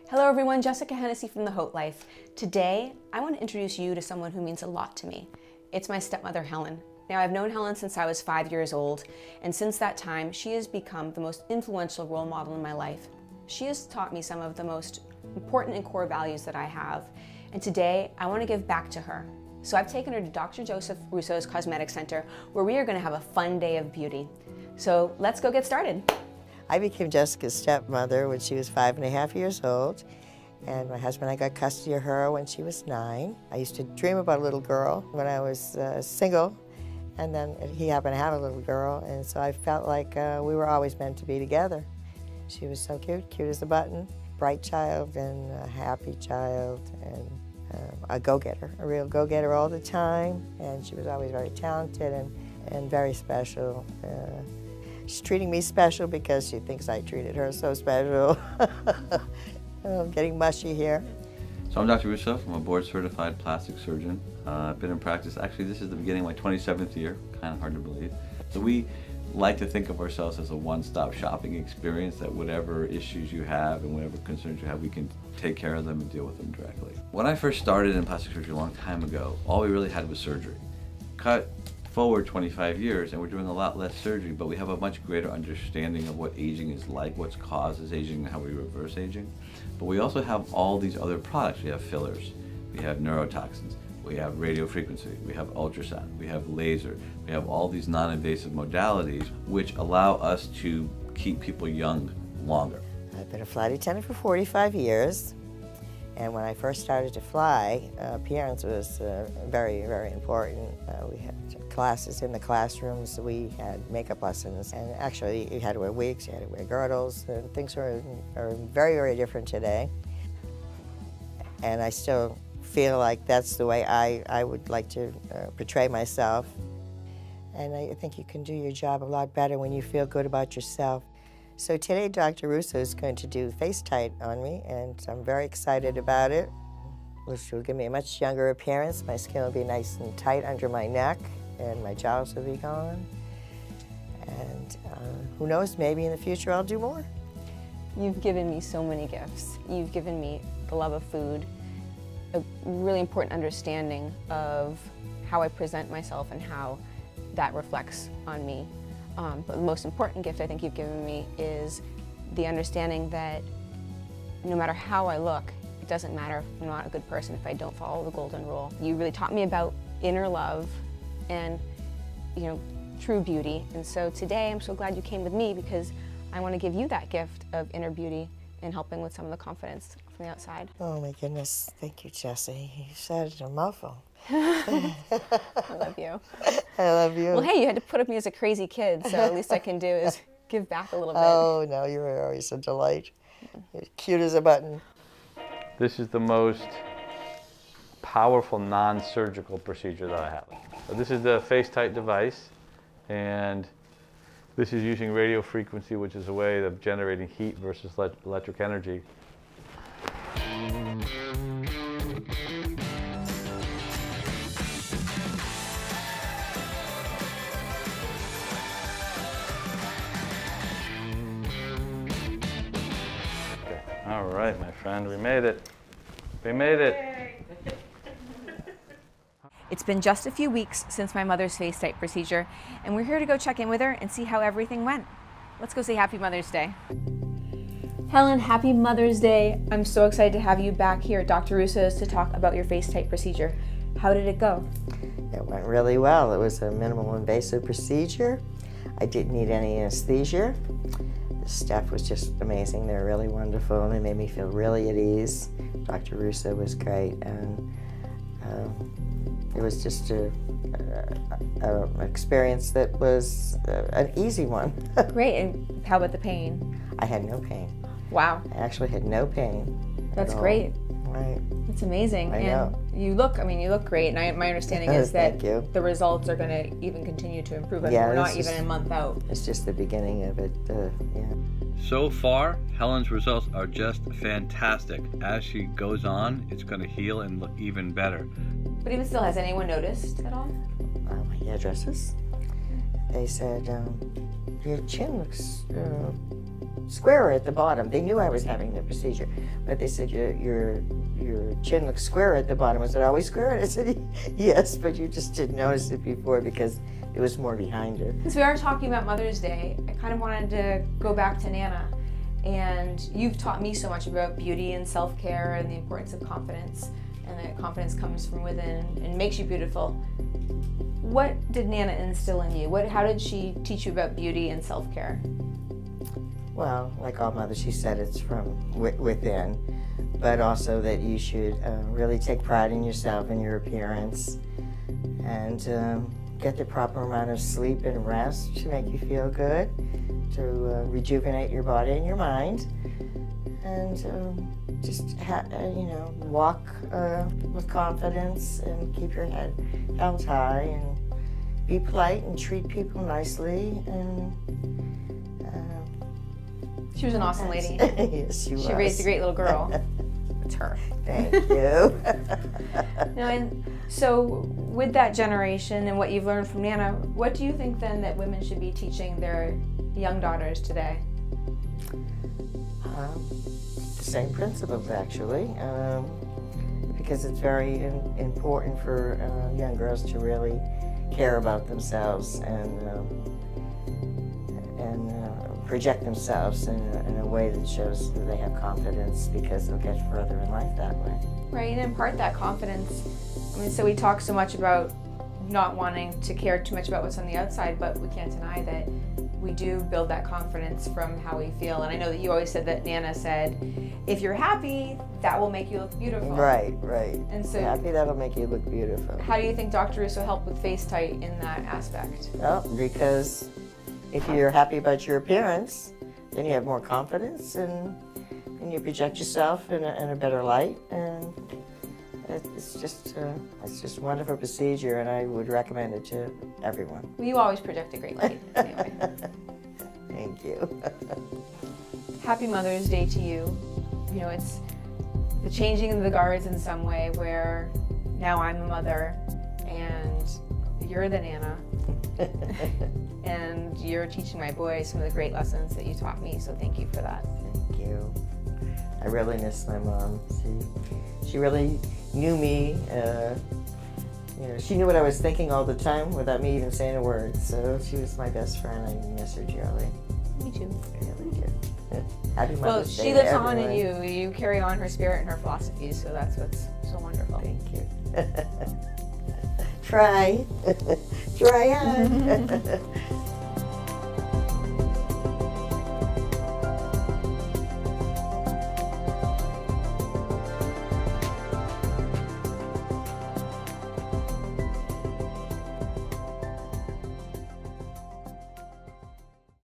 Hello everyone, Jessica Hennessy from the Haute Life. Today, I want to introduce you to someone who means a lot to me. It's my stepmother, Helen. Now, I've known Helen since I was 5 years old, and since that time, she has become the most influential role model in my life. She has taught me some of the most important and core values that I have, and today, I want to give back to her. So I've taken her to Dr. Joseph Russo's Cosmetic Center, where we are going to have a fun day of beauty. So let's go get started. I became Jessica's stepmother when she was 5.5 years old, and my husband and I got custody of her when she was 9. I used to dream about a little girl when I was single, and then he happened to have a little girl, and so I felt like we were always meant to be together. She was so cute, cute as a button, bright child and a happy child, and a go-getter, a real go-getter all the time, and she was always very talented and very special. She's treating me special because she thinks I treated her so special. I'm getting mushy here. So I'm Dr. Russo. I'm a board-certified plastic surgeon. I've been in practice, actually this is the beginning of my 27th year, kind of hard to believe. So we like to think of ourselves as a one-stop shopping experience, that whatever issues you have and whatever concerns you have, we can take care of them and deal with them directly. When I first started in plastic surgery a long time ago, all we really had was surgery. Cut forward 25 years and we're doing a lot less surgery, but we have a much greater understanding of what aging is like, what causes aging, and how we reverse aging. But we also have all these other products. We have fillers, we have neurotoxins, we have radiofrequency, we have ultrasound, we have laser, we have all these non-invasive modalities which allow us to keep people young longer. I've been a flight attendant for 45 years. And when I first started to fly, appearance was very, very important. We had classes in the classrooms, we had makeup lessons, and actually you had to wear wigs, you had to wear girdles, and things are very, very different today. And I still feel like that's the way I would like to portray myself. And I think you can do your job a lot better when you feel good about yourself. So today, Dr. Russo is going to do FaceTite on me, and I'm very excited about it, which will give me a much younger appearance. My skin will be nice and tight under my neck, and my jowls will be gone. And who knows, maybe in the future I'll do more. You've given me so many gifts. You've given me the love of food, a really important understanding of how I present myself and how that reflects on me. But the most important gift I think you've given me is the understanding that no matter how I look, it doesn't matter if I'm not a good person if I don't follow the golden rule. You really taught me about inner love and, true beauty. And so today I'm so glad you came with me because I want to give you that gift of inner beauty and helping with some of the confidence from the outside. Oh my goodness, thank you, Jessie. You said a mouthful. I love you. I love you. Well, hey, you had to put up me as a crazy kid, so at least I can do is give back a little bit. Oh no, you were always a delight. You're cute as a button. This is the most powerful non-surgical procedure that I have. So this is the FaceTite device, and this is using radiofrequency, which is a way of generating heat versus electric energy. All right, my friend, we made it. We made it. It's been just a few weeks since my mother's FaceTite procedure, and we're here to go check in with her and see how everything went. Let's go say Happy Mother's Day. Helen, Happy Mother's Day. I'm so excited to have you back here at Dr. Russo's to talk about your FaceTite procedure. How did it go? It went really well. It was a minimal invasive procedure. I didn't need any anesthesia. The staff was just amazing. They were really wonderful, and they made me feel really at ease. Dr. Russo was great, and it was just an experience that was an easy one. Great, and how about the pain? I had no pain. Wow. I actually had no pain. That's great. Right. That's amazing. I know. And you look great, and my understanding is that Thank you. the results are going to even continue to improve. Yeah, We're not this even is- a month out. It's just the beginning of it, yeah. So far, Helen's results are just fantastic. As she goes on, it's going to heal and look even better. But even still, has anyone noticed at all? My hairdressers, they said, your chin looks squarer at the bottom. They knew I was having the procedure, but they said, your chin looks square at the bottom. Was it always square? And I said, yes, but you just didn't notice it before because it was more behind it. Since we are talking about Mother's Day, I kind of wanted to go back to Nana. And you've taught me so much about beauty and self-care and the importance of confidence, and that confidence comes from within and makes you beautiful. What did Nana instill in you? How did she teach you about beauty and self-care? Well, like all mothers, she said it's from within, but also that you should really take pride in yourself and your appearance, and get the proper amount of sleep and rest to make you feel good, to rejuvenate your body and your mind, and just walk with confidence and keep your head held high and be polite and treat people nicely. And she was an awesome lady. Yes, she was. She raised a great little girl. It's her. Thank you. And so with that generation and what you've learned from Nana, what do you think then that women should be teaching their young daughters today? The same principles, actually, because it's very important for young girls to really care about themselves and project themselves in a way that shows that they have confidence, because they'll get further in life that way. Right, and impart that confidence. I mean, so we talk so much about not wanting to care too much about what's on the outside, but we can't deny that we do build that confidence from how we feel. And I know that you always said that Nana said, if you're happy, that will make you look beautiful. Right. And so, happy, that'll make you look beautiful. How do you think Dr. Russo helped with FaceTite in that aspect? Well, because if you're happy about your appearance, then you have more confidence and you project yourself in a better light, and it's just a wonderful procedure, and I would recommend it to everyone. Well, you always project a great light, anyway. Thank you. Happy Mother's Day to you. You know, it's the changing of the guards in some way, where now I'm a mother and you're the Nana. And you're teaching my boys some of the great lessons that you taught me, so thank you for that. Thank you. I really miss my mom. She really knew me. She knew what I was thinking all the time without me even saying a word. So she was my best friend. I miss her dearly. Me too. Really do. Happy Mother's Well, Day she to lives on in everyone. you. You carry on her spirit and her philosophies, so that's what's so wonderful. Thank you. Try. Try on.